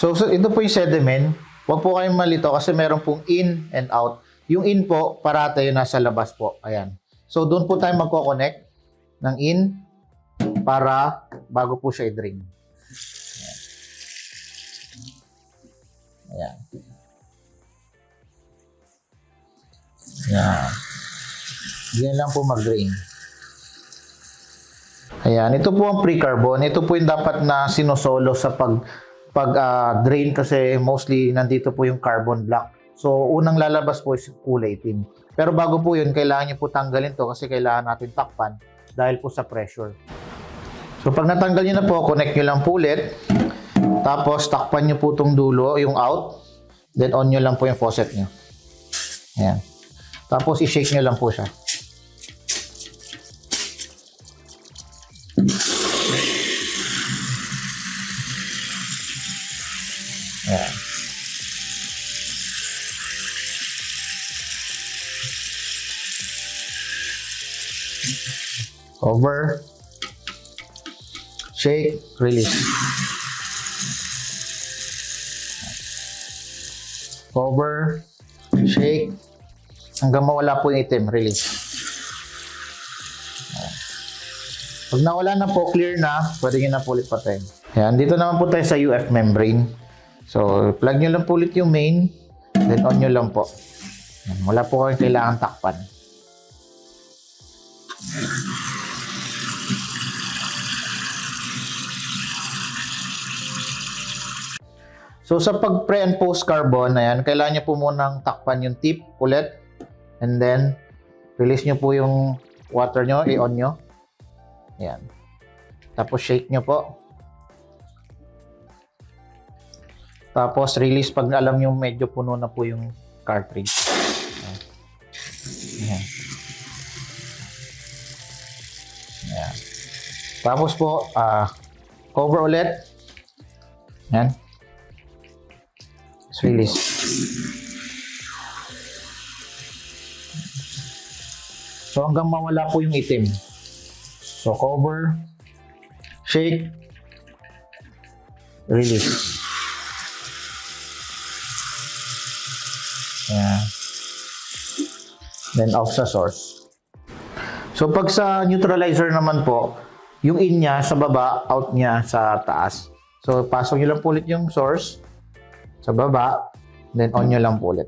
So ito po yung sediment. Huwag po kayong malito kasi meron pong in and out. Yung in po, parate yung nasa labas po. Ayan. So doon po tayo magko-connect ng in para bago po siya i-drain. Ayan. Ayan. Yan lang po mag-drain. Ayan. Ito po ang pre-carbon. Ito po yung dapat na sinosolo sa pag-drain kasi mostly nandito po yung carbon black. So, unang lalabas po is kulay itim. Pero bago po yun, kailangan nyo po tanggalin to kasi kailangan natin takpan dahil po sa pressure. So, pag natanggal nyo na po, connect nyo lang po ulit. Tapos, takpan nyo po itong dulo, yung out. Then, on nyo lang po yung faucet nyo. Ayan. Tapos, i-shake nyo lang po siya. Ayan. Cover. Shake. Release. Cover. Shake. Hanggang mawala po yung itim. Release. Ayan. Pag nawala na po, clear na, pwede nyo na po ulit patayin. Ayan. Dito naman po tayo sa UF membrane. So, plug nyo lang po ulit yung main, then on nyo lang po. Wala po kayong kailangan takpan. So, sa pag pre and post carbon, ayan, kailangan nyo po munang takpan yung tip ulit, and then, release nyo po yung water nyo, i-on nyo. Ayan. Tapos, shake nyo po. Tapos, release pag alam nyo medyo puno na po yung cartridge. Ayan. Ayan. Tapos po, cover ulit. Ayan. Tapos release. So, hanggang mawala po yung itim. So, cover, shake, release. Ayan. Then off sa source. So pag sa neutralizer naman po, yung in niya sa baba, out niya sa taas. So pasok nyo lang po ulit yung source sa baba, then on nyo lang po ulit.